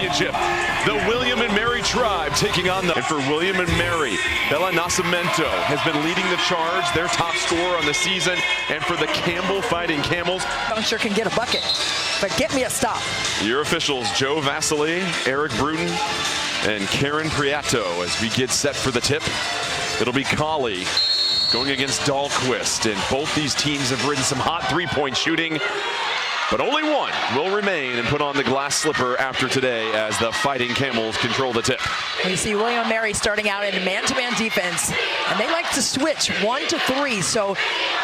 championship. The William and Mary tribe taking on the... And for William and Mary, Bella Nascimento has been leading the charge, their top scorer on the season. And for the Campbell Fighting Camels, I sure can get a bucket, but get me a stop. Your officials, Joe Vasily, Eric Bruton, and Karen Prieto as we get set for the tip. It'll be Colley going against Dahlquist, and both these teams have ridden some hot three-point shooting, but only one will remain and put on the glass slipper after today as the Fighting Camels control the tip. You see William and Mary starting out in man-to-man defense, and they like to switch 1 to 3, so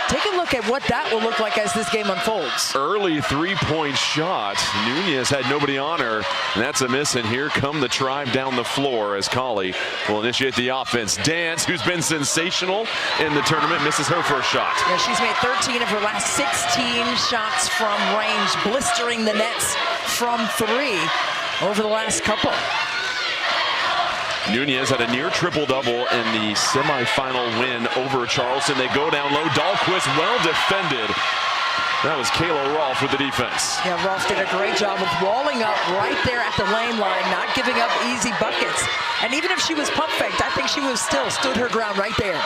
take a look at what that will look like as this game unfolds. Early three-point shot. Nunez had nobody on her, and that's a miss, and here come the tribe down the floor as Colley will initiate the offense. Dance, who's been sensational in the tournament, misses her first shot. Yeah, she's made 13 of her last 16 shots from range, blistering the nets from 3 over the last couple. Nunez had a near triple-double in the semifinal win over Charleston. They go down low. Dahlquist well defended. That was Kayla Rolfe with the defense. Yeah, Rolfe did a great job of walling up right there at the lane line, not giving up easy buckets. And even if she was pump faked, I think she was still stood her ground right there.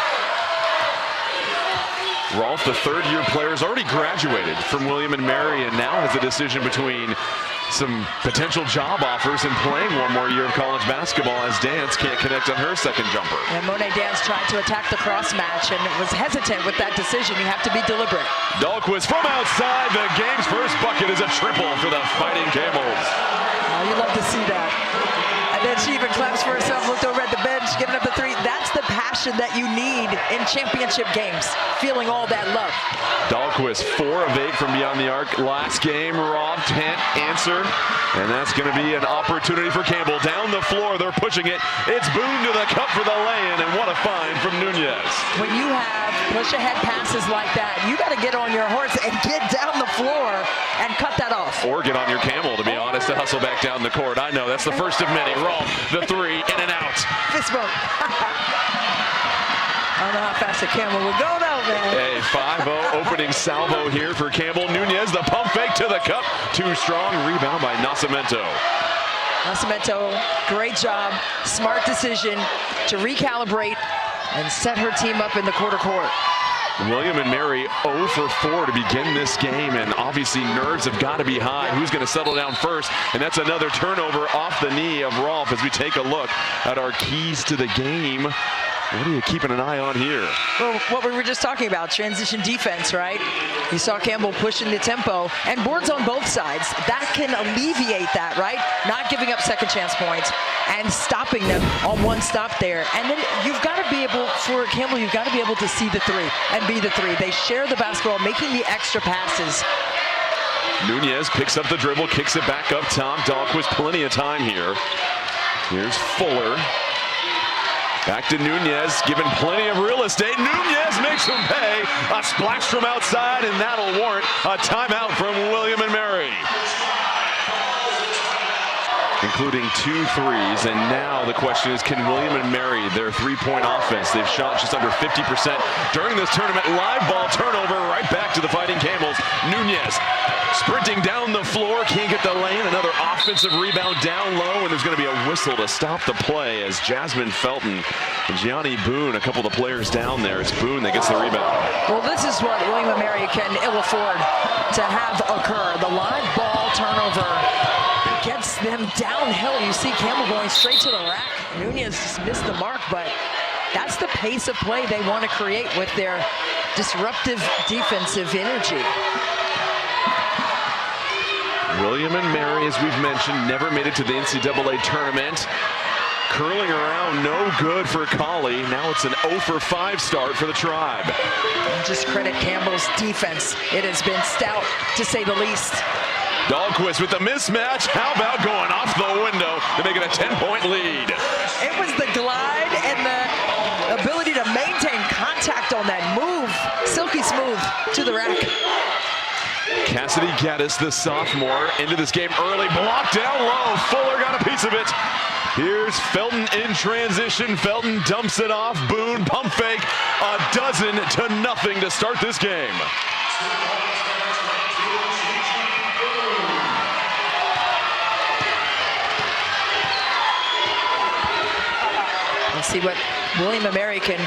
Rolfe, the third-year player, has already graduated from William and Mary and now has a decision between some potential job offers and playing one more year of college basketball as Dance can't connect on her second jumper. And Monet Dance tried to attack the cross match and was hesitant with that decision. You have to be deliberate. Dahlquist from outside. The game's first bucket is a triple for the Fighting Camels. Oh, you love to see that. And then she even claps for herself, looked over at the bench, giving up the 3. That's the passion that you need in championship games, feeling all that love. Dahlquist 4 of 8 from beyond the arc. Last game, Rolfe can't answer, and that's going to be an opportunity for Campbell. Down the floor, they're pushing it. It's Boone to the cup for the lay-in, and what a find from Nunez. When you have push-ahead passes like that, you got to get on your horse and get down the floor and cut that off. Or get on your camel, to be honest, to hustle back down the court. I know, that's the first of many. Rolfe, the 3, in and out. Fist bump. I don't know how fast a camel will go, though, man. A 5-0 opening salvo here for Campbell. Nunez, the pump fake to the cup. Too strong. Rebound by Nascimento. Nascimento, great job. Smart decision to recalibrate and set her team up in the quarter court. William and Mary 0 for 4 to begin this game, and obviously nerves have got to be high. Who's going to settle down first? And that's another turnover off the knee of Rolfe as we take a look at our keys to the game. What are you keeping an eye on here? Well, what we were just talking about, transition defense, right? You saw Campbell pushing the tempo, and boards on both sides. That can alleviate that, right? Not giving up second chance points and stopping them on one stop there. And then you've got to be able, for Campbell, you've got to be able to see the 3 and be the 3. They share the basketball, making the extra passes. Nunez picks up the dribble, kicks it back up top. Dahlquist plenty of time here. Here's Fuller. Back to Nunez, given plenty of real estate. Nunez makes him pay. A splash from outside, and that'll warrant a timeout from William and Mary. Including 2 threes, and now the question is, can William and Mary, their three-point offense, they've shot just under 50% during this tournament. Live ball turnover right back to the Fighting Camels. Nunez sprinting down the floor, can't get the lane. Another offensive rebound down low, and there's going to be a whistle to stop the play as Jasmine Felton and Gianni Boone, a couple of the players down there. It's Boone that gets the rebound. Well, this is what William and Mary can ill afford to have occur. The live ball turnover gets them downhill. You see Campbell going straight to the rack. Nunez just missed the mark, but that's the pace of play they want to create with their disruptive defensive energy. William and Mary, as we've mentioned, never made it to the NCAA tournament. Curling around, no good for Colley. Now it's an 0 for 5 start for the tribe. And just credit Campbell's defense. It has been stout, to say the least. Dahlquist with the mismatch. How about going off the window to make it a 10-point lead? It was the glide and the ability to maintain contact on that move. Silky smooth to the rack. Cassidy Gaddis, the sophomore, into this game early. Blocked down low. Fuller got a piece of it. Here's Felton in transition. Felton dumps it off. Boone, pump fake. 12-0 to start this game. see what William & Mary can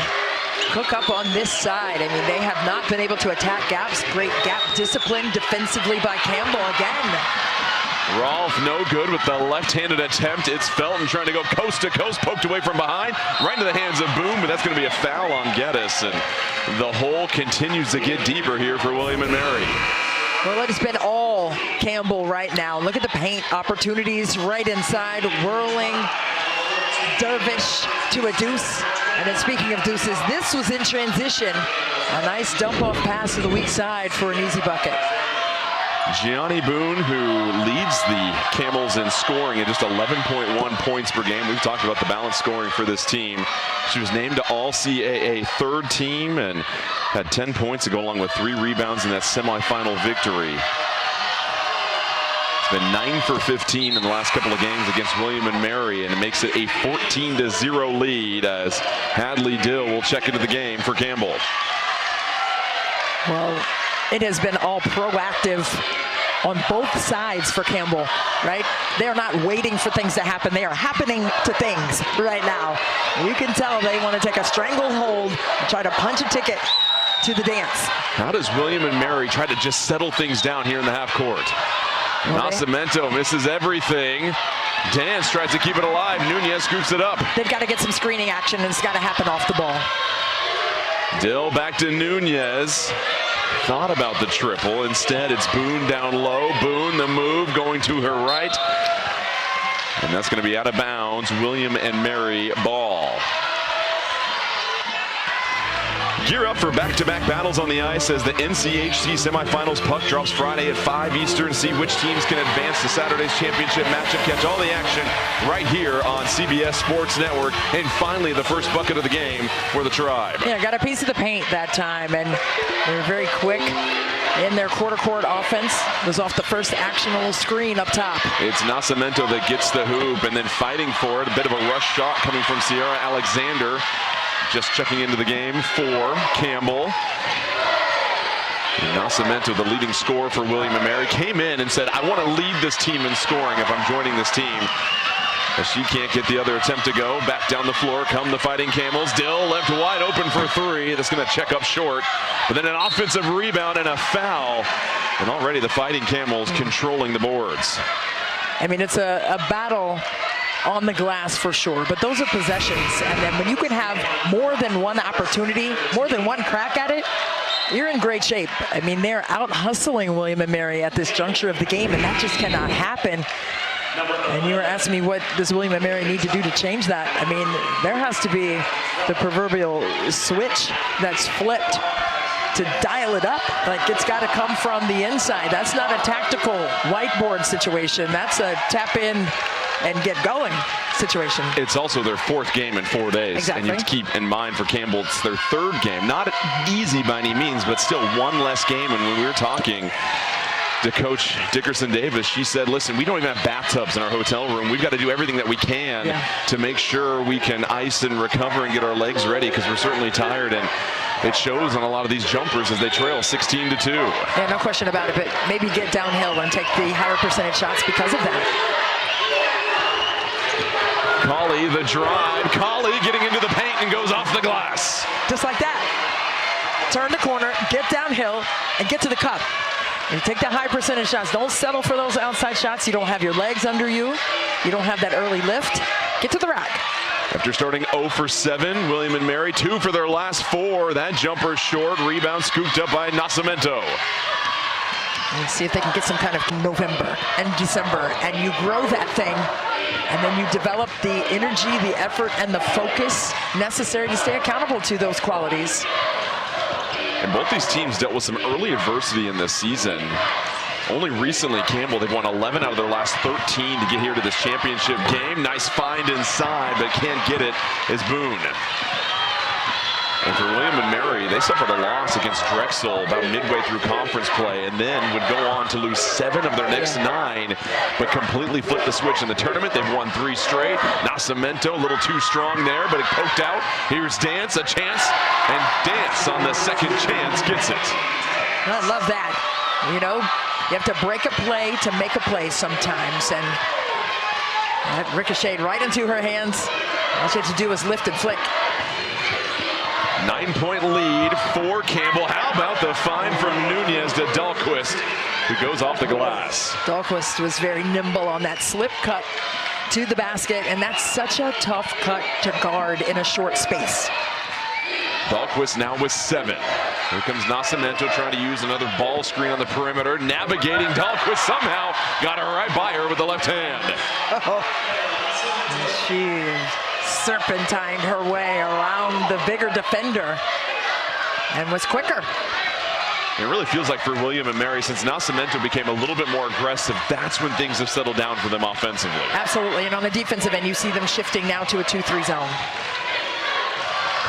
cook up on this side. I mean, they have not been able to attack gaps. Great gap discipline defensively by Campbell again. Rolfe no good with the left-handed attempt. It's Felton trying to go coast to coast, poked away from behind, right into the hands of Boone, but that's going to be a foul on Geddes, and the hole continues to get deeper here for William & Mary. Well, it's been all Campbell right now. Look at the paint opportunities right inside, whirling, Dervish to a deuce. And then speaking of deuces, this was in transition. A nice dump-off pass to the weak side for an easy bucket. Gianni Boone, who leads the Camels in scoring at just 11.1 points per game. We've talked about the balanced scoring for this team. She was named to All-CAA third team and had 10 points to go along with 3 rebounds in that semifinal victory. It's been 9 for 15 in the last couple of games against William & Mary, and it makes it a 14-0 lead as Hadley Dill will check into the game for Campbell. Well, it has been all proactive on both sides for Campbell, right? They're not waiting for things to happen. They are happening to things right now. You can tell they want to take a stranglehold and try to punch a ticket to the dance. How does William & Mary try to just settle things down here in the half court? Nascimento misses everything. Dance tries to keep it alive. Nunez scoops it up. They've got to get some screening action, and it's got to happen off the ball. Dill back to Nunez. Thought about the triple. Instead, it's Boone down low. Boone, the move, going to her right. And that's going to be out of bounds. William & Mary ball. Gear up for back-to-back battles on the ice as the NCHC semifinals puck drops Friday at 5 Eastern. See which teams can advance to Saturday's championship matchup. Catch all the action right here on CBS Sports Network. And finally, the first bucket of the game for the Tribe. Yeah, got a piece of the paint that time, and they were very quick in their quarter court offense. It was off the first actionable screen up top. It's Nascimento that gets the hoop and then fighting for it. A bit of a rush shot coming from Sierra Alexander. Just checking into the game for Campbell. Nascimento, the leading scorer for William & Mary, came in and said, I want to lead this team in scoring if I'm joining this team. But she can't get the other attempt to go. Back down the floor come the Fighting Camels. Dill left wide open for 3. That's going to check up short. But then an offensive rebound and a foul. And already the Fighting Camels controlling the boards. I mean, it's a battle on the glass for sure, but those are possessions, and then when you can have more than one opportunity, more than one crack at it, you're in great shape. I mean, they're out hustling William & Mary at this juncture of the game, and that just cannot happen. And you were asking me, what does William & Mary need to do to change that? I mean, there has to be the proverbial switch that's flipped to dial it up. Like, it's got to come from the inside. That's not a tactical whiteboard situation. That's a tap in and get going situation. It's also their 4th game in 4 days. Exactly. And you have to keep in mind for Campbell, it's their 3rd game. Not easy by any means, but still one less game. And when we were talking to Coach Dickerson Davis, she said, listen, we don't even have bathtubs in our hotel room. We've got to do everything that we can to make sure we can ice and recover and get our legs ready, because we're certainly tired. And it shows on a lot of these jumpers as they trail 16-2. Yeah, no question about it, but maybe get downhill and take the higher percentage shots because of that. Colley, the drive. Colley getting into the paint and goes off the glass. Just like that. Turn the corner, get downhill, and get to the cup. And you take the high percentage shots. Don't settle for those outside shots. You don't have your legs under you. You don't have that early lift. Get to the rack. After starting 0 for 7, William & Mary 2 for their last 4. That jumper short. Rebound scooped up by Nascimento. Let's see if they can get some kind of November and December, and you grow that thing, and then you develop the energy, the effort, and the focus necessary to stay accountable to those qualities. And both these teams dealt with some early adversity in this season. Only recently, Campbell, they've won 11 out of their last 13 to get here to this championship game. Nice find inside, but can't get it is Boone. And for William & Mary, they suffered a loss against Drexel about midway through conference play, and then would go on to lose 7 of their next 9, but completely flipped the switch in the tournament. They've won 3 straight. Nascimento, a little too strong there, but it poked out. Here's Dance, a chance, and Dance on the second chance gets it. I love that. You know, you have to break a play to make a play sometimes, and that ricocheted right into her hands. All she had to do was lift and flick. 9-point lead for Campbell. How about the find from Nunez to Dahlquist, who goes off the glass. Dahlquist was very nimble on that slip cut to the basket, and that's such a tough cut to guard in a short space. Dahlquist now with 7. Here comes Nascimento trying to use another ball screen on the perimeter. Navigating Dahlquist somehow got her right by her with the left hand. She serpentined her way around the bigger defender and was quicker. It really feels like for William and Mary, since Nascimento became a little bit more aggressive, that's when things have settled down for them offensively. Absolutely, and on the defensive end, you see them shifting now to a 2-3 zone.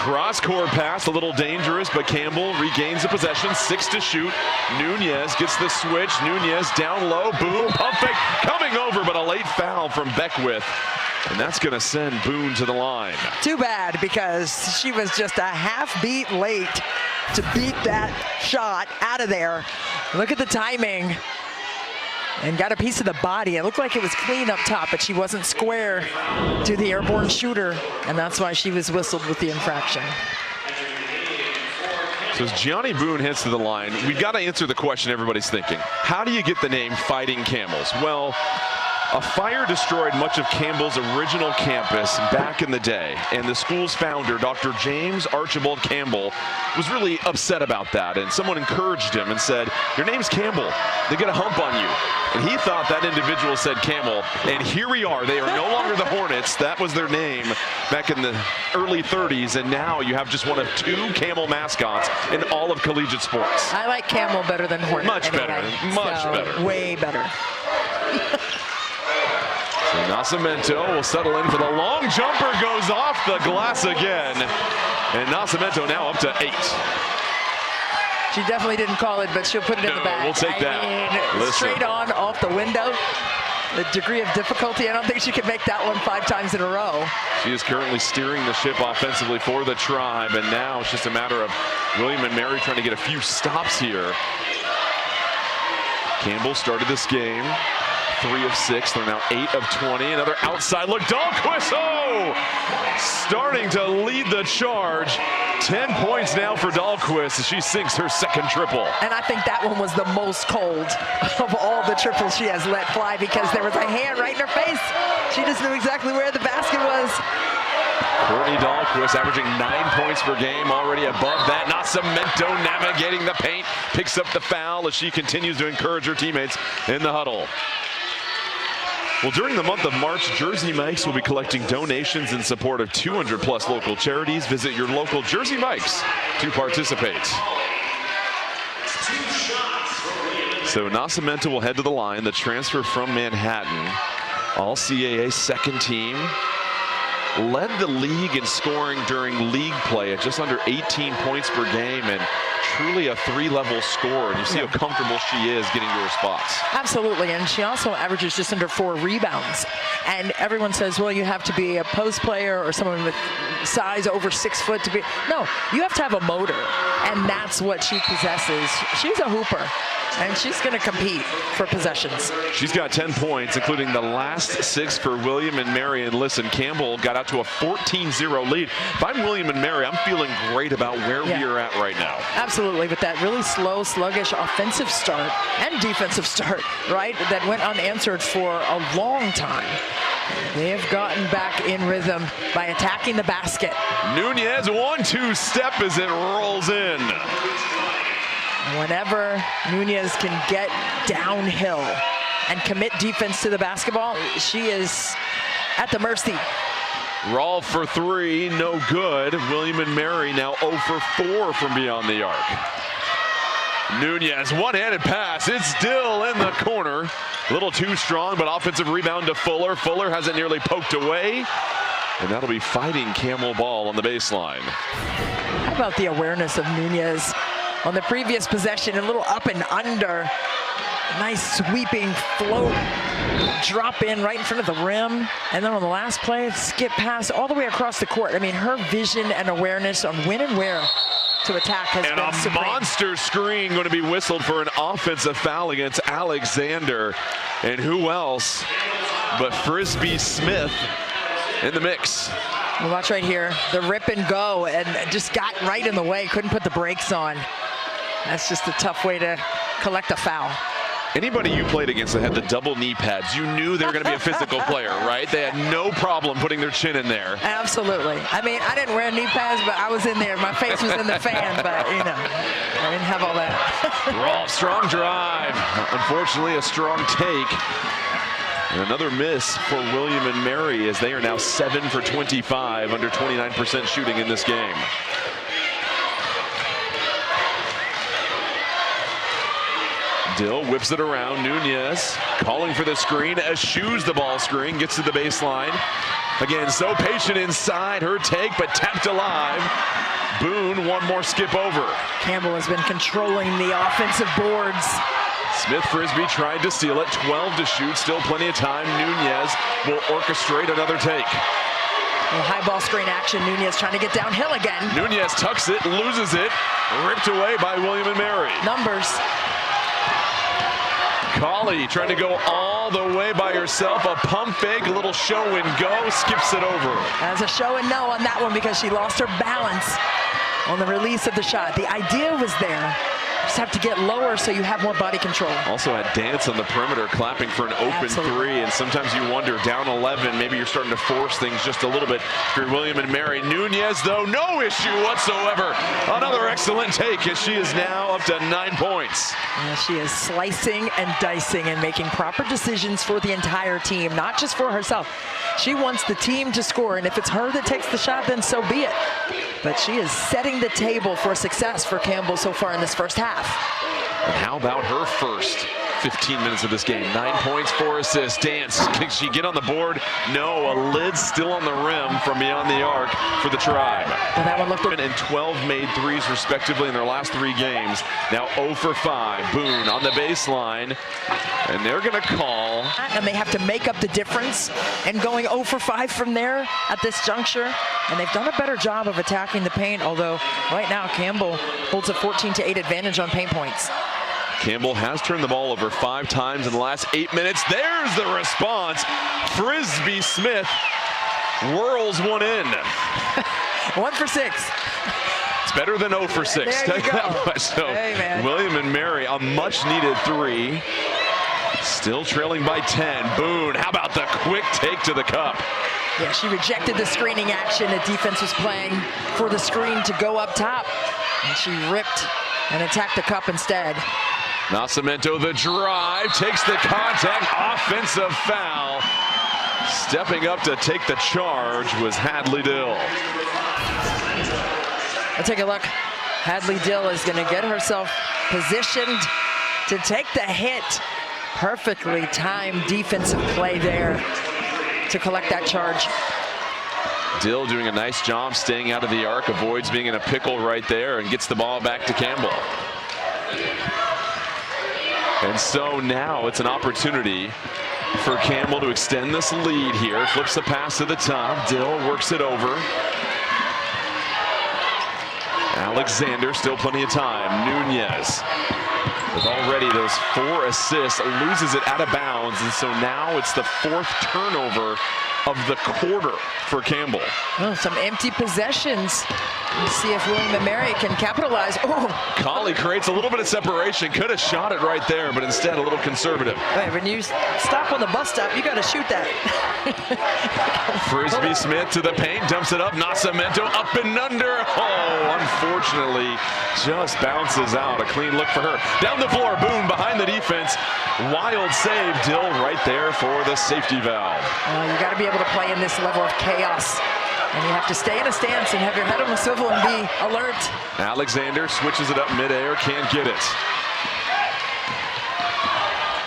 Cross-court pass, a little dangerous, but Campbell regains the possession. 6 to shoot. Nunez gets the switch. Nunez down low. Boone, pump fake, coming over, but a late foul from Beckwith. And that's going to send Boone to the line. Too bad, because she was just a half beat late to beat that shot out of there. Look at the timing. And got a piece of the body. It looked like it was clean up top, but she wasn't square to the airborne shooter, and that's why she was whistled with the infraction. So as Gianni Boone hits to the line, we've got to answer the question everybody's thinking. How do you get the name Fighting Camels? Well, a fire destroyed much of Campbell's original campus back in the day, and the school's founder, Dr. James Archibald Campbell, was really upset about that, and someone encouraged him and said, your name's Campbell, they get a hump on you. And he thought that individual said Camel, and here we are. They are no longer the Hornets. That was their name back in the early 30s, and now you have just one of 2 Camel mascots in all of collegiate sports. I like Camel better than Hornet. Much anyway. better, much better. Way better. So Nascimento will settle in for the long jumper, goes off the glass again. And Nascimento now up to 8. She definitely didn't call it, but she'll put it in the bag. We'll take that. Listen. Straight on off the window. The degree of difficulty, I don't think she could make that one 5 times in a row. She is currently steering the ship offensively for the Tribe, and now it's just a matter of William and Mary trying to get a few stops here. Campbell started this game 3 of 6. They're now 8 of 20. Another outside look. Dahlquist, starting to lead the charge. 10 points now for Dahlquist as she sinks her second triple. And I think that one was the most cold of all the triples she has let fly, because there was a hand right in her face. She just knew exactly where the basket was. Courtney Dahlquist averaging 9 points per game, already above that. Nascimento navigating the paint, picks up the foul as she continues to encourage her teammates in the huddle. Well, during the month of March, Jersey Mike's will be collecting donations in support of 200+ local charities. Visit your local Jersey Mike's to participate. So Nascimento will head to the line, the transfer from Manhattan. All CAA second team. Led the league in scoring during league play at just under 18 points per game, and truly a 3-level scorer. And you see how comfortable she is getting to her spots. Absolutely, and she also averages just under 4 rebounds. And everyone says, well, you have to be a post player or someone with size over 6 foot to be. No, you have to have a motor, and that's what she possesses. She's a hooper, and she's going to compete for possessions. She's got 10 points, including the last 6 for William and Mary. And listen, Campbell got out to a 14-0 lead. If I'm William and Mary, I'm feeling great about where we are at right now. Absolutely, with that really slow, sluggish offensive start and defensive start, right, that went unanswered for a long time. They have gotten back in rhythm by attacking the basket. Nunez, 1-2 step as it rolls in. Whenever Nunez can get downhill and commit defense to the basketball, she is at the mercy. Rawl for 3, no good. William and Mary now 0 for 4 from beyond the arc. Nunez, one-handed pass. It's still in the corner. A little too strong, but offensive rebound to Fuller. Fuller has it nearly poked away. And that'll be Fighting Camel ball on the baseline. How about the awareness of Nunez on the previous possession? A little up and under. Nice sweeping float, drop in right in front of the rim. And then on the last play, skip pass all the way across the court. I mean, her vision and awareness on when and where to attack has been supreme. And a monster screen going to be whistled for an offensive foul against Alexander. And who else but Frisbee Smith in the mix. Well, watch right here, the rip and go, and just got right in the way, couldn't put the brakes on. That's just a tough way to collect a foul. Anybody you played against that had the double knee pads, you knew they were going to be a physical player, right? They had no problem putting their chin in there. Absolutely. I mean, I didn't wear knee pads, but I was in there. My face was in the fan, but, you know, I didn't have all that. Rolf, strong drive. Unfortunately, a strong take. And another miss for William and Mary as they are now 7 for 25, under 29% shooting in this game. Dill whips it around. Nunez calling for the screen, eschews the ball screen, gets to the baseline. Again, so patient inside her take, but tapped alive. Boone, one more skip over. Campbell has been controlling the offensive boards. Smith Frisbee tried to steal it, 12 to shoot, still plenty of time. Nunez will orchestrate another take. Well, high ball screen action. Nunez trying to get downhill again. Nunez tucks it, loses it, ripped away by William and Mary. Numbers. Colley trying to go all the way by herself. A pump fake, a little show and go, skips it over. As a show and no on that one because she lost her balance on the release of the shot. The idea was there. Just have to get lower so you have more body control. Also had Dance on the perimeter clapping for an open three, and sometimes you wonder, down 11, maybe you're starting to force things just a little bit for William and Mary. Nunez, though, no issue whatsoever. Another excellent take as she is now up to 9 points. Yeah, she is slicing and dicing and making proper decisions for the entire team, not just for herself. She wants the team to score, and if it's her that takes the shot, then so be it. But she is setting the table for success for Campbell so far in this first half. And how about her first 15 minutes of this game? 9 points, 4 assists. Dance, can she get on the board? No, a lid still on the rim from beyond the arc for the Tribe. Well, that one looked good. And 12 made threes respectively in their last 3 games. Now 0 for 5. Boone on the baseline, and they're going to call. And they have to make up the difference, and going 0 for 5 from there at this juncture. And they've done a better job of attacking the paint, although right now Campbell holds a 14-8 advantage on paint points. Campbell has turned the ball over 5 times in the last 8 minutes. There's the response. Frisbee Smith whirls one in. 1 for 6. It's better than 0 for 6. There you go. So hey, man. William and Mary, a much needed 3. Still trailing by 10. Boone, how about the quick take to the cup? Yeah, she rejected the screening action. The defense was playing for the screen to go up top, and she ripped and attacked the cup instead. Nascimento, the drive, takes the contact, offensive foul. Stepping up to take the charge was Hadley Dill. Let's take a look. Hadley Dill is going to get herself positioned to take the hit. Perfectly timed defensive play there to collect that charge. Dill doing a nice job staying out of the arc, avoids being in a pickle right there, and gets the ball back to Campbell. And so now it's an opportunity for Campbell to extend this lead here. Flips the pass to the top. Dill works it over. Alexander, still plenty of time. Nunez, with already those 4 assists, loses it out of bounds. And so now it's the 4th turnover of the quarter for Campbell. Oh, some empty possessions. Let's see if William and Mary can capitalize. Oh, Colley creates a little bit of separation. Could have shot it right there, but instead a little conservative. Hey, when you stop on the bus stop, you got to shoot that. Frisbee Smith to the paint, dumps it up. Nascimento up and under. Oh, unfortunately, just bounces out. A clean look for her. Down the floor, Boone behind the defense. Wild save. Dill right there for the safety valve. You got to be able to play in this level of chaos. And you have to stay in a stance and have your head on the swivel and be alert. Alexander switches it up midair, can't get it.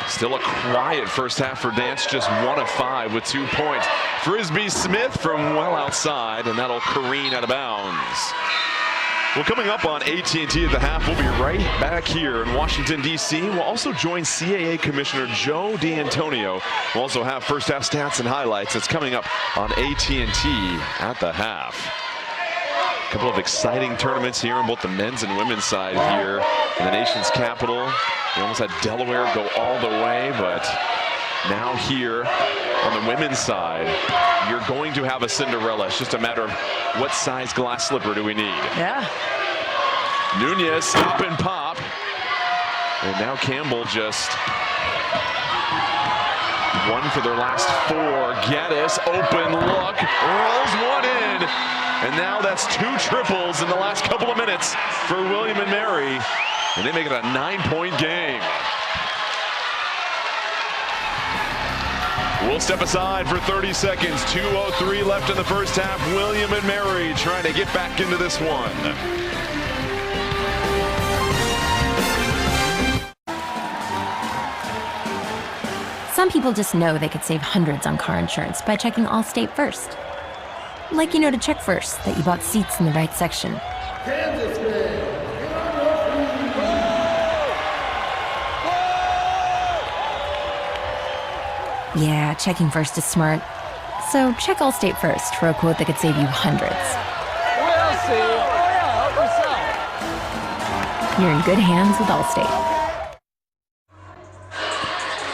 Still a quiet first half for Dance, just 1 of 5 with 2 points. Frisbee Smith from well outside, and that'll careen out of bounds. Well, coming up on AT&T at the half, we'll be right back here in Washington, D.C. We'll also join CAA Commissioner Joe D'Antonio. We'll also have first half stats and highlights. It's coming up on AT&T at the half. A couple of exciting tournaments here on both the men's and women's side here in the nation's capital. We almost had Delaware go all the way, but now here On the women's side, you're going to have a Cinderella. It's just a matter of what size glass slipper do we need. Yeah. Nunez, stop and pop. And now Campbell just one for their last four. Geddes, open look, rolls one in. And now that's two triples in the last couple of minutes for William and Mary. And they make it a 9-point game. We'll step aside for 30 seconds. 2:03 left in the first half. William and Mary trying to get back into this one. Some people just know they could save hundreds on car insurance by checking Allstate first. Like you know to check first that you bought seats in the right section. Yeah, checking first is smart. So check Allstate first for a quote that could save you hundreds. We'll see. Help yourself. You're in good hands with Allstate.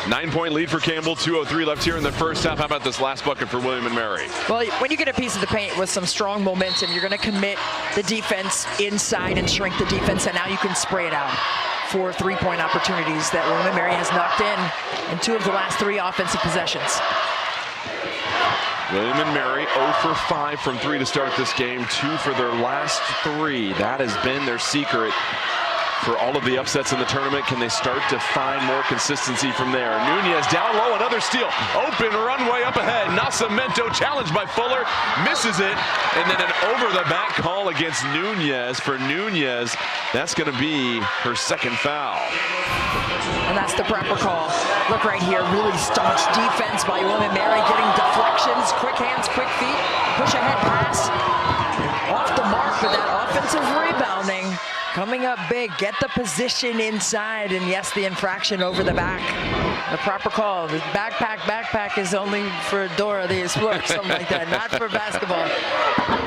9-point lead for Campbell, 2:03 left here in the first half. How about this last bucket for William and Mary? Well, when you get a piece of the paint with some strong momentum, you're going to commit the defense inside and shrink the defense, and now you can spray it out. 4 3-point opportunities that William and Mary has knocked in 2 of the last 3 offensive possessions. William and Mary 0 for 5 from 3 to start this game, 2 for their last 3. That has been their secret for all of the upsets in the tournament. Can they start to find more consistency from there? Nunez down low, another steal. Open runway up ahead. Nascimento challenged by Fuller, misses it, and then an over-the-back call against Nunez. For Nunez, that's going to be her second foul. And that's the proper call. Look right here, really staunch defense by William and Mary, getting deflections, quick hands, quick feet, push ahead pass. Off the mark for that offensive rebounding. Coming up big, get the position inside, and yes, the infraction over the back. The proper call. The backpack is only for Dora the Explorer, something like that, not for basketball.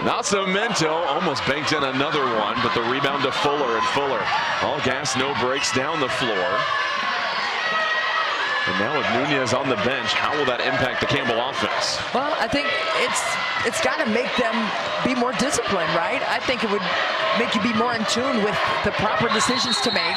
Nascimento almost banked in another one, but the rebound to Fuller, and Fuller, all gas, no breaks down the floor. And now with Nunez on the bench, how will that impact the Campbell offense? Well, I think it's got to make them be more disciplined, right? I think it would make you be more in tune with the proper decisions to make.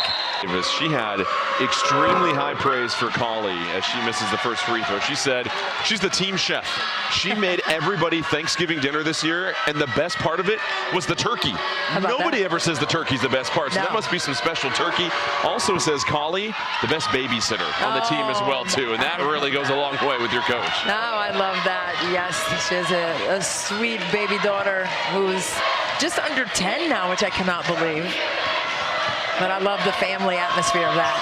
She had extremely high praise for Colley as she misses the first free throw. She said she's the team chef. She made everybody Thanksgiving dinner this year, and the best part of it was the turkey. Nobody ever says the turkey's the best part, so that must be some special turkey. Also says Colley, the best babysitter on the team as well, too, and that really goes a long way with your coach. No, I love that. Yes, she has a sweet baby daughter who's just under 10 now, which I cannot believe. But I love the family atmosphere of that.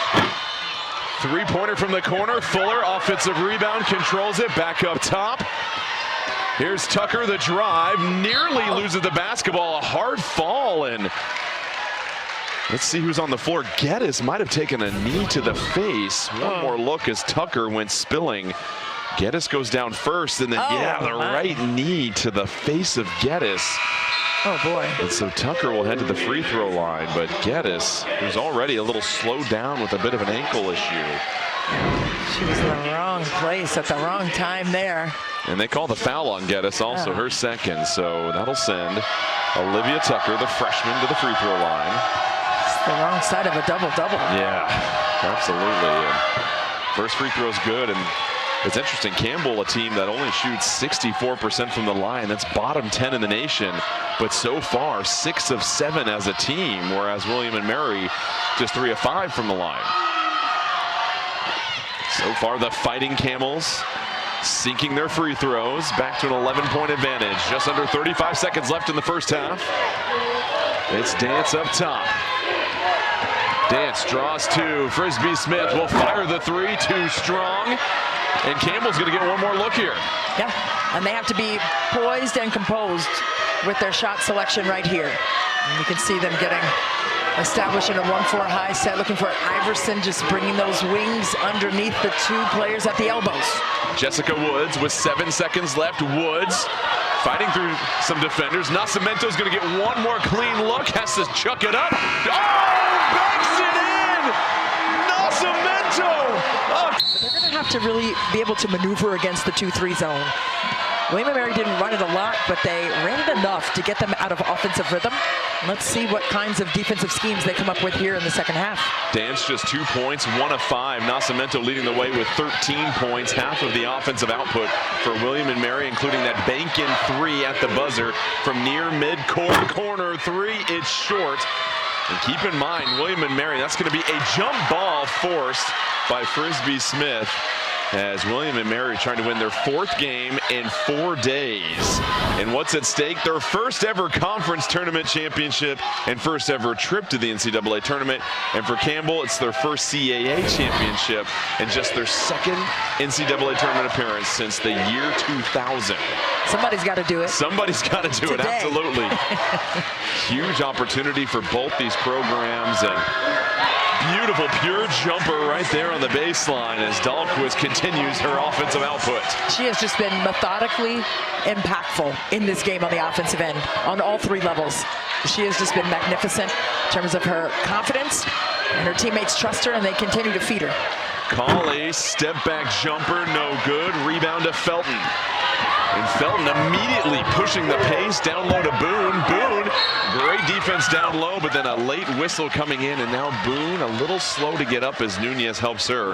Three-pointer from the corner. Fuller, offensive rebound, controls it, back up top. Here's Tucker, the drive, nearly loses the basketball, a hard fall, and let's see who's on the floor. Geddes might have taken a knee to the face. One more look as Tucker went spilling. Geddes goes down first, and then, right knee to the face of Geddes. Oh, boy. And so Tucker will head to the free throw line, but Geddes, who's already a little slowed down with a bit of an ankle issue. She was in the wrong place at the wrong time there. And they call the foul on Geddes, also her second, so that'll send Olivia Tucker, the freshman, to the free throw line. It's the wrong side of a double-double. Yeah, absolutely. And first free throw's good, and it's interesting, Campbell, a team that only shoots 64% from the line. That's bottom 10 in the nation, but so far 6 of 7 as a team, whereas William and Mary just 3 of 5 from the line. So far the Fighting Camels sinking their free throws, back to an 11-point advantage. Just under 35 seconds left in the first half. It's Dance up top. Dance draws 2. Frisbee Smith will fire the 3, too strong. And Campbell's going to get one more look here. Yeah, and they have to be poised and composed with their shot selection right here. And you can see them establishing a 1-4 high set, looking for Iverson, just bringing those wings underneath the 2 players at the elbows. Jessica Woods with 7 seconds left. Woods fighting through some defenders. Nascimento's going to get one more clean look, has to chuck it up. Oh, banks it in! Nascimento! Oh. They're going to have to really be able to maneuver against the 2-3 zone. William & Mary didn't run it a lot, but they ran it enough to get them out of offensive rhythm. Let's see what kinds of defensive schemes they come up with here in the second half. Dance just 2 points, 1 of 5. Nascimento leading the way with 13 points, half of the offensive output for William & Mary, including that bank-in 3 at the buzzer from near mid-court corner 3. It's short. And keep in mind, William & Mary, that's going to be a jump ball forced by Frisbee Smith, as William & Mary trying to win their 4th game in 4 days. And what's at stake? Their first ever conference tournament championship and first ever trip to the NCAA tournament. And for Campbell, it's their first CAA championship and just their 2nd NCAA tournament appearance since the year 2000. Somebody's got to do it. Somebody's got to do it, absolutely. Huge opportunity for both these programs, and beautiful pure jumper right there on the baseline as Dahlquist continues her offensive output. She has just been methodically impactful in this game on the offensive end on all 3 levels. She has just been magnificent in terms of her confidence, and her teammates trust her and they continue to feed her. Call a step back jumper, no good. Rebound to Felton. And Felton immediately pushing the pace down low to Boone. Boone, great defense down low, but then a late whistle coming in, and now Boone a little slow to get up as Nunez helps her.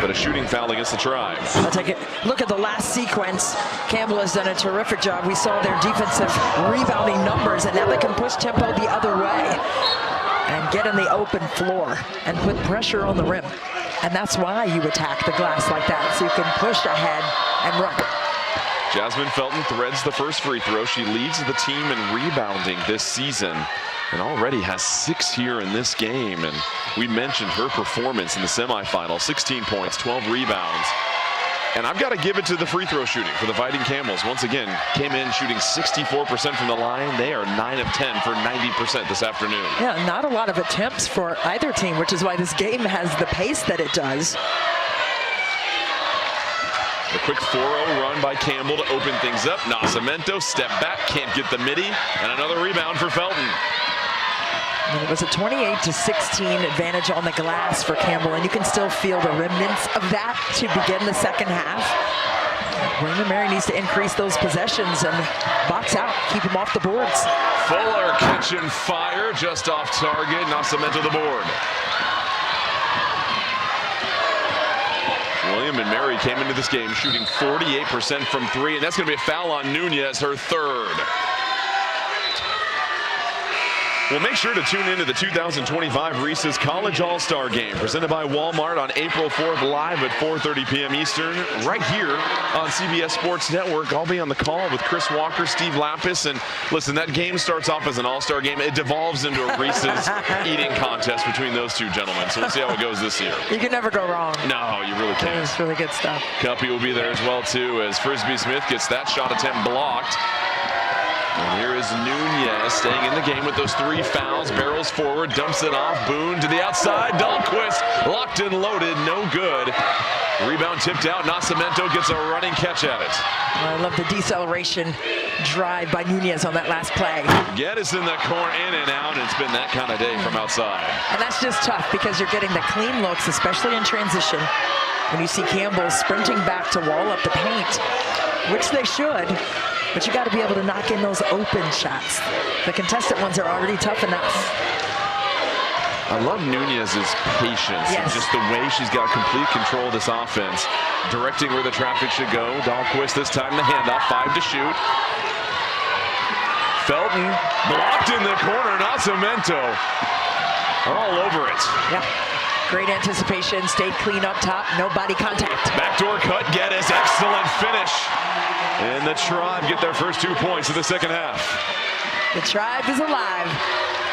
But a shooting foul against the Tribe. I'll take it. Look at the last sequence. Campbell has done a terrific job. We saw their defensive rebounding numbers, and now they can push tempo the other way and get in the open floor and put pressure on the rim. And that's why you attack the glass like that, so you can push ahead and run. Jasmine Felton threads the first free throw. She leads the team in rebounding this season and already has 6 here in this game. And we mentioned her performance in the semifinal, 16 points, 12 rebounds. And I've got to give it to the free throw shooting for the Fighting Camels. Once again, came in shooting 64% from the line. They are 9 of 10 for 90% this afternoon. Yeah, not a lot of attempts for either team, which is why this game has the pace that it does. A quick 4-0 run by Campbell to open things up. Nascimento, step back, can't get the midi, and another rebound for Felton. And it was a 28-16 advantage on the glass for Campbell, and you can still feel the remnants of that to begin the second half. William & Mary needs to increase those possessions and box out, keep them off the boards. Fuller catching fire, just off target. Nascimento the board. William & Mary came into this game shooting 48% from 3, and that's going to be a foul on Nunez, her 3rd. Well, make sure to tune into the 2025 Reese's College All-Star Game, presented by Walmart on April 4th, live at 4:30 p.m. Eastern, right here on CBS Sports Network. I'll be on the call with Chris Walker, Steve Lapis, and listen, that game starts off as an All-Star game. It devolves into a Reese's eating contest between those two gentlemen, so we'll see how it goes this year. You can never go wrong. No, you really can't. It's really good stuff. Cuppy will be there as well, too, as Frisbee Smith gets that shot attempt blocked. And here is Nunez staying in the game with those 3 fouls. Barrels forward, dumps it off. Boone to the outside. Dahlquist locked and loaded, no good. Rebound tipped out. Nascimento gets a running catch at it. I love the deceleration drive by Nunez on that last play. Geddes in the corner, in and out, and it's been that kind of day from outside. And that's just tough because you're getting the clean looks, especially in transition. When you see Campbell sprinting back to wall up the paint, which they should. But you got to be able to knock in those open shots. The contested ones are already tough enough. I love Nunez's patience and just the way she's got complete control of this offense, directing where the traffic should go. Dahlquist this time the handoff, 5 to shoot. Felton blocked in the corner. Nascimento all over it. Yeah. Great anticipation, stayed clean up top, no body contact. Backdoor cut, Geddes, excellent finish. And the Tribe get their first 2 points of the second half. The Tribe is alive.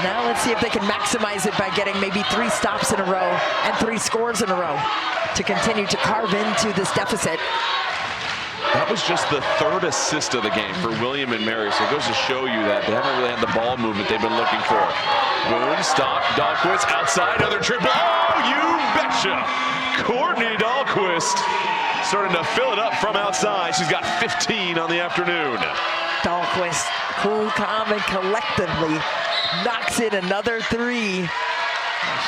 Now let's see if they can maximize it by getting maybe 3 stops in a row and 3 scores in a row to continue to carve into this deficit. That was just the 3rd assist of the game for William & Mary, so it goes to show you that they haven't really had the ball movement they've been looking for. Boone, stop, Dahlquist outside, another triple. Oh, you betcha! Courtney Dahlquist starting to fill it up from outside. She's got 15 on the afternoon. Dahlquist, cool, calm, and collectively knocks in another 3.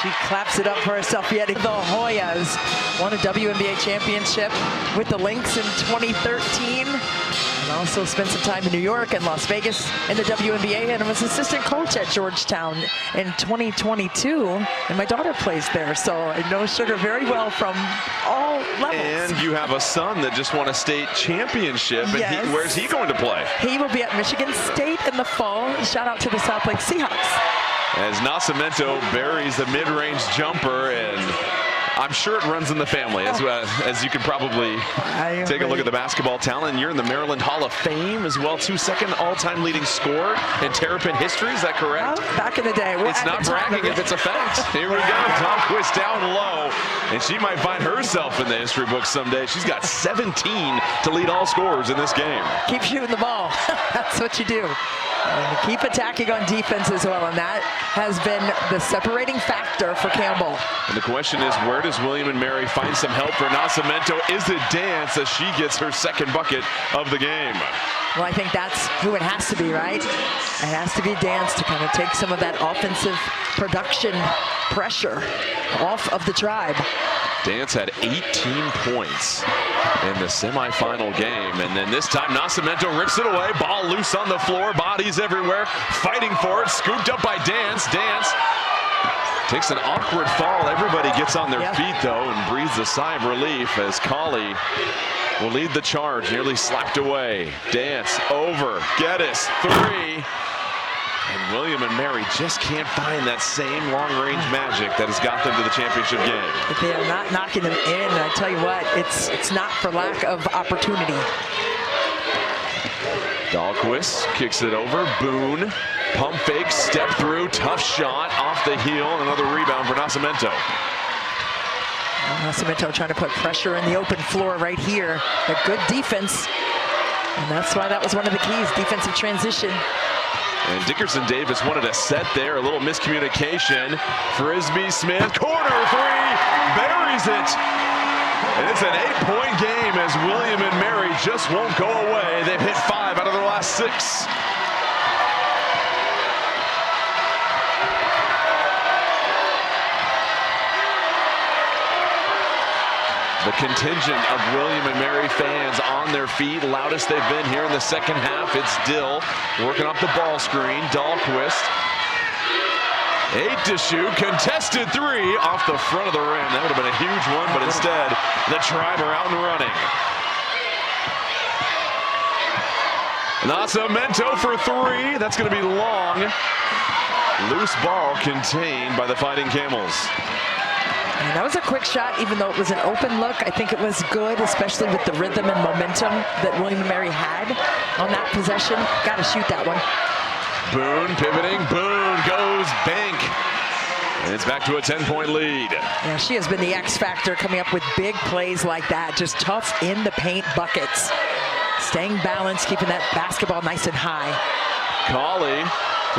She claps it up for herself yet. The Hoyas won a WNBA championship with the Lynx in 2013. And also spent some time in New York and Las Vegas in the WNBA, and was assistant coach at Georgetown in 2022. And my daughter plays there, so I know Sugar very well from all levels. And you have a son that just won a state championship. And Yes. where's he going to play? He will be at Michigan State in the fall. Shout out to the South Lake Seahawks. As Nascimento buries the mid-range jumper, and I'm sure it runs in the family, as you can probably take a look at the basketball talent. You're in the Maryland Hall of Fame as well, too. Second all-time leading scorer in Terrapin history. Is that correct? Well, back in the day. It's not bragging if it's a fact. Here we go. Dahlquist down low, and she might find herself in the history books someday. She's got 17 to lead all scorers in this game. Keep shooting the ball. That's what you do. And keep attacking on defense as well, and that has been the separating factor for Campbell. And the question is, where does William and Mary find some help for Nascimento? Is it dance as she gets her second bucket of the game? Well, I think that's who it has to be, right? It has to be dance to kind of take some of that offensive production pressure off of the Tribe. Dance had 18 points in the semifinal game, and then this time Nascimento rips it away. Ball loose on the floor, bodies everywhere, fighting for it, scooped up by Dance. Dance takes an awkward fall. Everybody gets on their feet, though, and breathes a sigh of relief as Colley will lead the charge, nearly slapped away. Dance over, Geddes, three. And William and Mary just can't find that same long-range magic that has got them to the championship game. If they are not knocking them in, I tell you what, it's not for lack of opportunity. Dahlquist kicks it over. Boone, pump fake, step through, tough shot off the heel, and another rebound for Nascimento. Nascimento trying to put pressure in the open floor right here. A good defense, and that's why that was one of the keys, defensive transition. And Dickerson Davis wanted a set there, a little miscommunication. Frisbee Smith, corner three, buries it. And it's an 8-point game as William and Mary just won't go away. They've hit 5 out of their last 6. The contingent of William and Mary fans on their feet, loudest they've been here in the second half. It's Dill working off the ball screen. Dahlquist, 8 to shoot, contested 3 off the front of the rim. That would have been a huge one, but instead the Tribe are out and running. Nascimento for 3. That's going to be long. Loose ball contained by the Fighting Camels. And that was a quick shot, even though it was an open look. I think it was good, especially with the rhythm and momentum that William and Mary had on that possession. Got to shoot that one. Boone pivoting. Boone goes bank. And it's back to a 10-point lead. Yeah, she has been the X factor, coming up with big plays like that. Just tough in the paint buckets. Staying balanced, keeping that basketball nice and high. Colley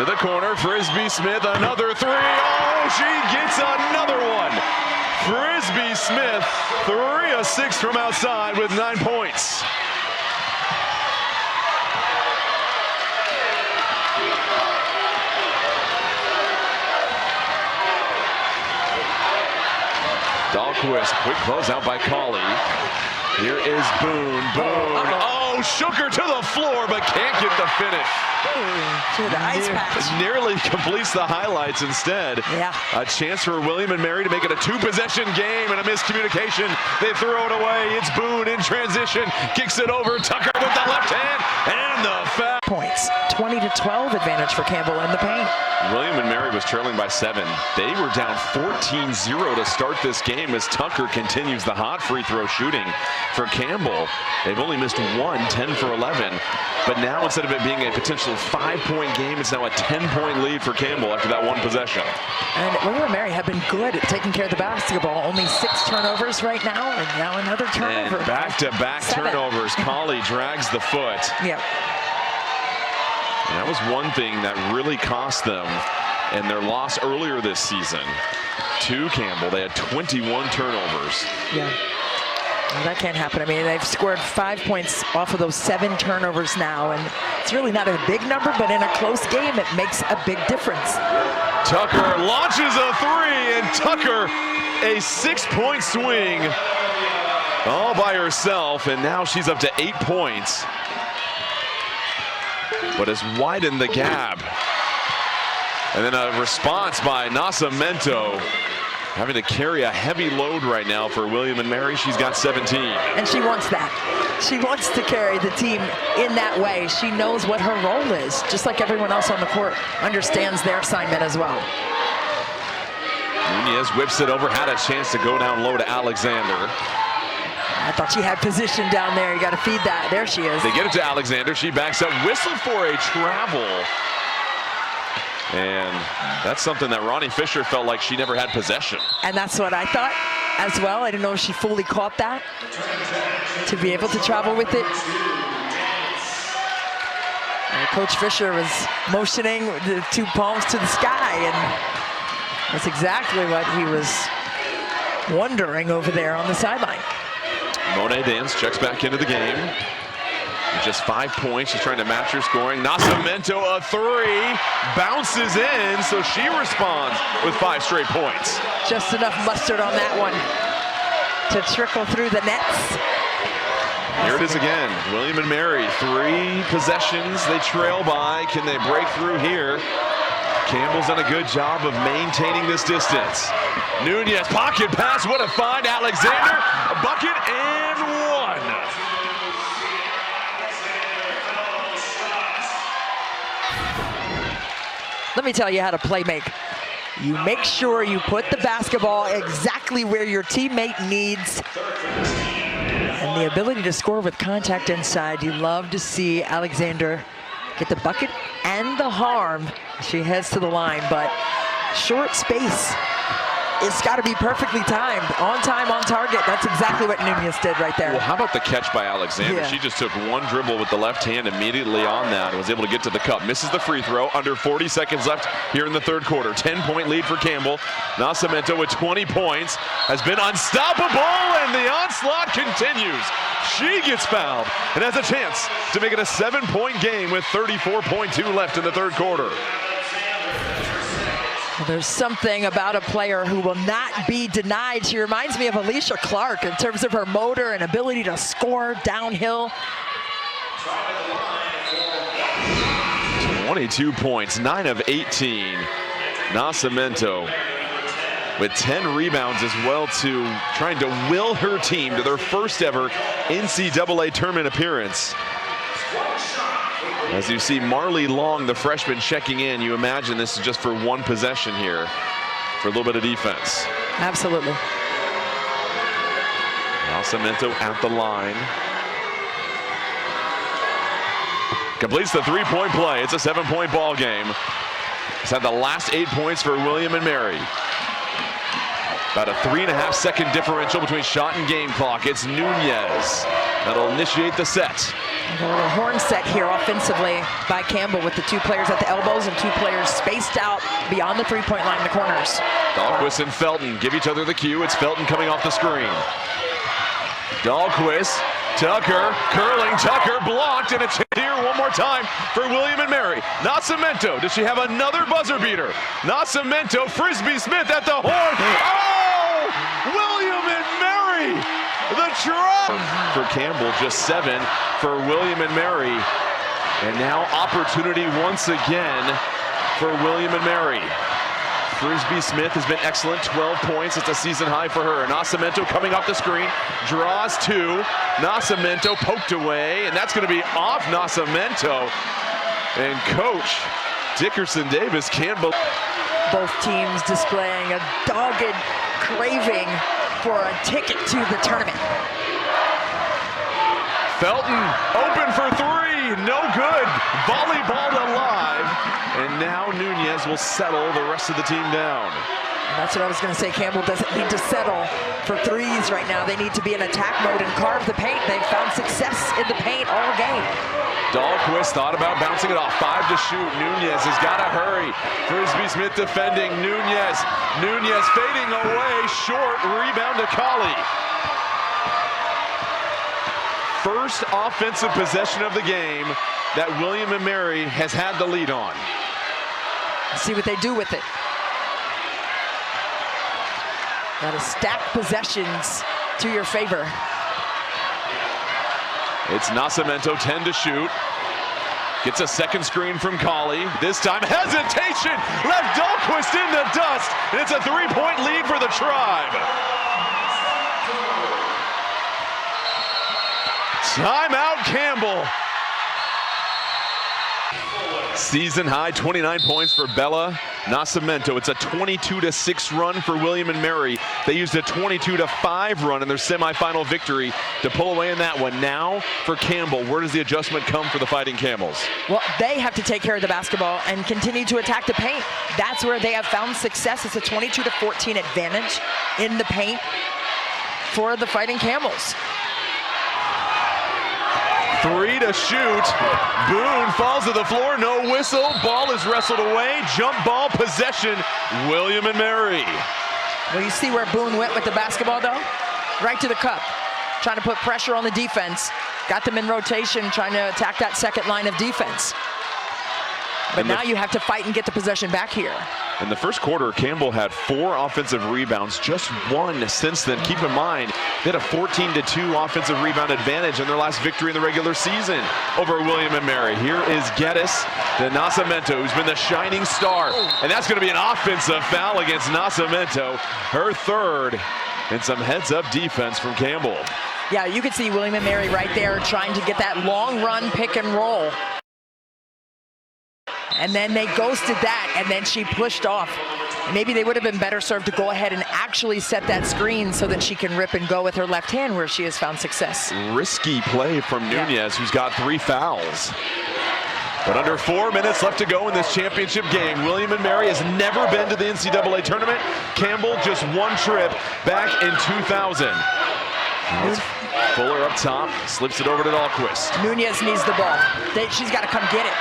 to the corner. Frisbee Smith, another 3. Oh, she gets another one. Frisbee Smith, 3 of 6 from outside with 9 points. Dahlquist, quick closeout by Colley. Here is Boone. Boone. Oh, shook her to the floor, but can't get the finish. To the ice patch. Nearly completes the highlights instead. Yeah. A chance for William and Mary to make it a 2-possession game, and a miscommunication. They throw it away. It's Boone in transition. Kicks it over. Tucker with the left hand and the foul. Points. 20-12 advantage for Campbell in the paint. William and Mary was trailing by 7. They were down 14-0 to start this game as Tucker continues the hot free throw shooting for Campbell. They've only missed 1, 10 for 11. But now, instead of it being a potential 5-point game, it's now a 10-point lead for Campbell after that one possession. And William and Mary have been good at taking care of the basketball. Only 6 turnovers right now, and now another turnover. And back-to-back turnovers. Colley drags the foot. Yep. And that was one thing that really cost them in their loss earlier this season to Campbell. They had 21 turnovers. Yeah. Well, that can't happen. I mean, they've scored 5 points off of those 7 turnovers now, and it's really not a big number, but in a close game, it makes a big difference. Tucker launches a 3, and Tucker a 6-point swing all by herself, and now she's up to 8 points, but has widened the gap. And then a response by Nascimento, having to carry a heavy load right now for William & Mary. She's got 17. And she wants that. She wants to carry the team in that way. She knows what her role is, just like everyone else on the court understands their assignment as well. Nunez whips it over, had a chance to go down low to Alexander. I thought she had position down there. You got to feed that. There she is. They get it to Alexander. She backs up, whistle for a travel. And that's something that Ronnie Fisher felt like she never had possession. And that's what I thought as well. I didn't know if she fully caught that to be able to travel with it. And Coach Fisher was motioning the 2 palms to the sky, and that's exactly what he was wondering over there on the sideline. Monet Dance checks back into the game. Just 5 points. She's trying to match her scoring. Nascimento a 3, bounces in, so she responds with 5 straight points. Just enough mustard on that one to trickle through the nets. Here it is again. William & Mary, 3 possessions they trail by. Can they break through here? Campbell's done a good job of maintaining this distance. Nunez, pocket pass, what a find. Alexander, a bucket and 1. Let me tell you how to play make. You make sure you put the basketball exactly where your teammate needs. And the ability to score with contact inside. You love to see Alexander get the bucket and the harm. She heads to the line, but short space. It's got to be perfectly timed. On time, on target. That's exactly what Nunez did right there. Well, how about the catch by Alexander? Yeah. She just took 1 dribble with the left hand immediately on that and was able to get to the cup. Misses the free throw. Under 40 seconds left here in the 3rd quarter. 10-point lead for Campbell. Nascimento with 20 points has been unstoppable, and the onslaught continues. She gets fouled and has a chance to make it a 7-point game with 34.2 left in the 3rd quarter. Well, there's something about a player who will not be denied. She reminds me of Alicia Clark in terms of her motor and ability to score downhill. 22 points, 9 of 18. Nascimento with 10 rebounds as well, to trying to will her team to their first ever NCAA tournament appearance. As you see Marley Long, the freshman, checking in, you imagine this is just for 1 possession here for a little bit of defense. Absolutely. Nascimento at the line. Completes the 3-point play. It's a 7-point ball game. It's had the last 8 points for William & Mary. About a 3.5-second differential between shot and game clock. It's Nunez that'll initiate the set. A little horn set here offensively by Campbell with the 2 players at the elbows and 2 players spaced out beyond the 3-point line in the corners. Dahlquist and Felton give each other the cue. It's Felton coming off the screen. Dahlquist, Tucker, curling, Tucker blocked, and a chance here one more time for William & Mary. Nascimento, does she have another buzzer beater? Nascimento, Frisbee Smith at the horn. Oh! William & Mary! The drop for Campbell, just 7 for William & Mary. And now opportunity once again for William & Mary. Frisbee Smith has been excellent, 12 points. It's a season high for her. Nascimento coming off the screen, draws 2. Nascimento poked away, and that's going to be off Nascimento. And Coach Dickerson Davis can't believe. Both teams displaying a dogged craving for a ticket to the tournament. Felton open for 3, no good. Volleyballed alive, and now Nunez will settle the rest of the team down. And that's what I was going to say. Campbell doesn't need to settle for 3s right now. They need to be in attack mode and carve the paint. They've found success in the paint all game. Dahlquist thought about bouncing it off. 5 to shoot. Nunez has got to hurry. Frisbee Smith defending. Nunez fading away. Short rebound to Colley. first offensive possession of the game that William and Mary has had the lead on. Let's see what they do with it. Got to stack possessions to your favor. It's Nascimento, 10 to shoot. Gets a second screen from Colley. This time, hesitation! Left Dahlquist in the dust, and it's a three-point lead for the Tribe. Timeout, Campbell. Season high 29 points for Bella Nascimento. It's a 22-6 run for William and Mary. They used a 22-5 run in their semifinal victory to pull away in that one. Now for Campbell, where does the adjustment come for the Fighting Camels? Well, they have to take care of the basketball and continue to attack the paint. That's where they have found success. It's a 22-14 advantage in the paint for the Fighting Camels. 3 to shoot. Boone falls to the floor, no whistle. Ball is wrestled away. Jump ball possession, William and Mary. Well, you see where Boone went with the basketball, though? Right to the cup, trying to put pressure on the defense. Got them in rotation, trying to attack that second line of defense. But now you have to fight and get the possession back here. In the first quarter, Campbell had 4 offensive rebounds, just 1 since then. Keep in mind, they had a 14-2 offensive rebound advantage in their last victory in the regular season over William and Mary. Here is Geddes to Nascimento, who's been the shining star. And that's going to be an offensive foul against Nascimento, her third, and some heads-up defense from Campbell. Yeah, you could see William and Mary right there trying to get that long run pick and roll. And then they ghosted that, and then she pushed off. Maybe they would have been better served to go ahead and actually set that screen so that she can rip and go with her left hand where she has found success. Risky play from Nunez, who's got 3 fouls. But under 4 minutes left to go in this championship game. William and Mary has never been to the NCAA tournament. Campbell just 1 trip back in 2000. Fuller up top, slips it over to Dahlquist. Nunez needs the ball. She's got to come get it.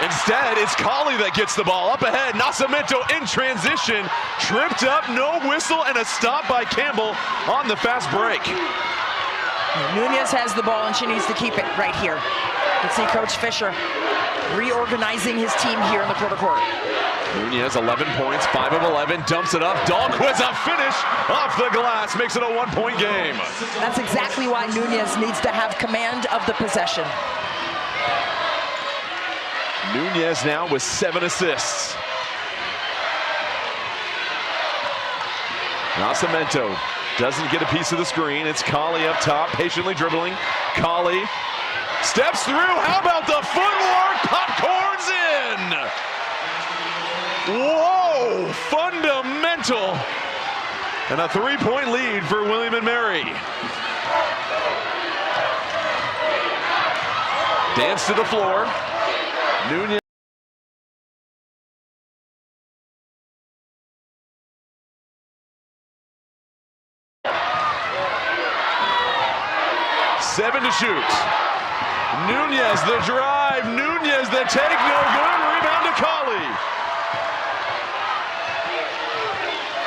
Instead, it's Colley that gets the ball up ahead. Nascimento in transition, tripped up, no whistle, and a stop by Campbell on the fast break. Nunez has the ball, and she needs to keep it right here. Let's see Coach Fisher reorganizing his team here in the quarter court. Nunez, 11 points, 5 of 11, dumps it up. Dahlquist, a finish off the glass, makes it a 1-point game. That's exactly why Nunez needs to have command of the possession. Nunez now with 7 assists. Nascimento doesn't get a piece of the screen. It's Colley up top, patiently dribbling. Colley steps through. How about the footwork? Popcorn's in. Whoa, fundamental. And a 3-point lead for William and Mary. Dance to the floor. Nunez. Seven to shoot. Nunez the drive. Nunez the take. No good. Rebound to Colley.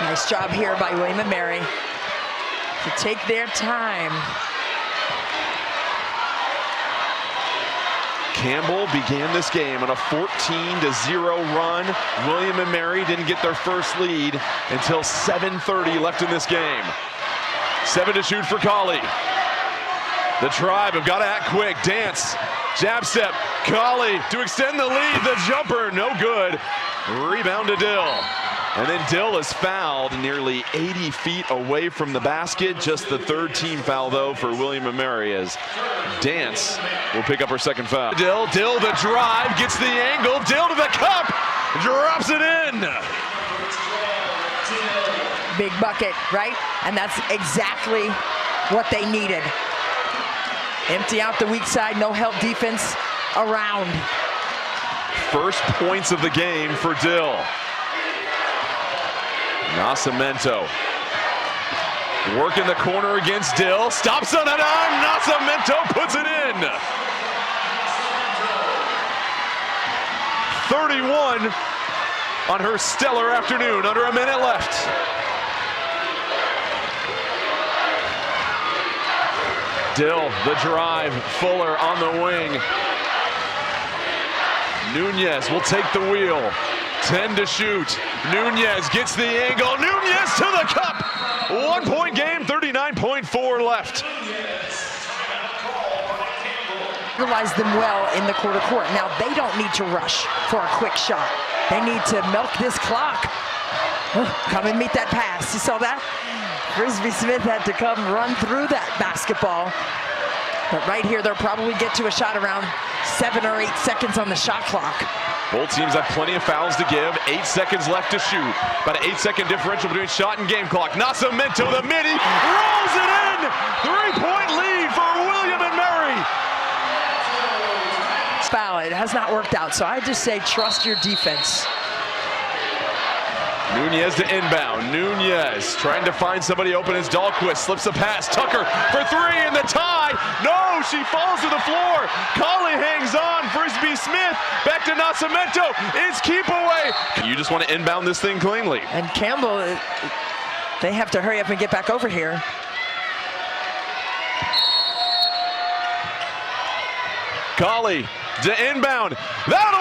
Nice job here by William and Mary to take their time. Campbell began this game on a 14-0 run. William and Mary didn't get their first lead until 7:30 left in this game. 7 to shoot for Colley. The Tribe have got to act quick. Dance, jab step, Colley to extend the lead. The jumper, no good. Rebound to Dill. And then Dill is fouled nearly 80 feet away from the basket. Just the 3rd team foul, though, for William and Mary, as Dance will pick up her 2nd foul. Dill the drive, gets the angle. Dill to the cup, drops it in. Big bucket, right? And that's exactly what they needed. Empty out the weak side, no help defense around. First points of the game for Dill. Nascimento working the corner against Dill, stops on a dime. Nascimento puts it in. 31 on her stellar afternoon, under a minute left. Dill, the drive, Fuller on the wing. Nunez will take the wheel. 10 to shoot. Nunez gets the angle. Nunez to the cup. 1 point game, 39.4 left. Utilize them well in the quarter court. Now they don't need to rush for a quick shot. They need to milk this clock. Come and meet that pass. You saw that? Frisbee Smith had to come run through that basketball. But right here, they'll probably get to a shot around 7 or 8 seconds on the shot clock. Both teams have plenty of fouls to give. 8 seconds left to shoot. About an 8-second differential between shot and game clock. Nascimento, the midi, rolls it in. 3-point lead for William and Mary. Foul, it has not worked out, so I just say trust your defense. Nunez to inbound. Nunez trying to find somebody open as Dahlquist slips a pass. Tucker for 3 and the tie. No, she falls to the floor. Colley hangs on. Frisbee Smith back to Nascimento. It's keep away. You just want to inbound this thing cleanly. And Campbell, they have to hurry up and get back over here. Colley to inbound. That'll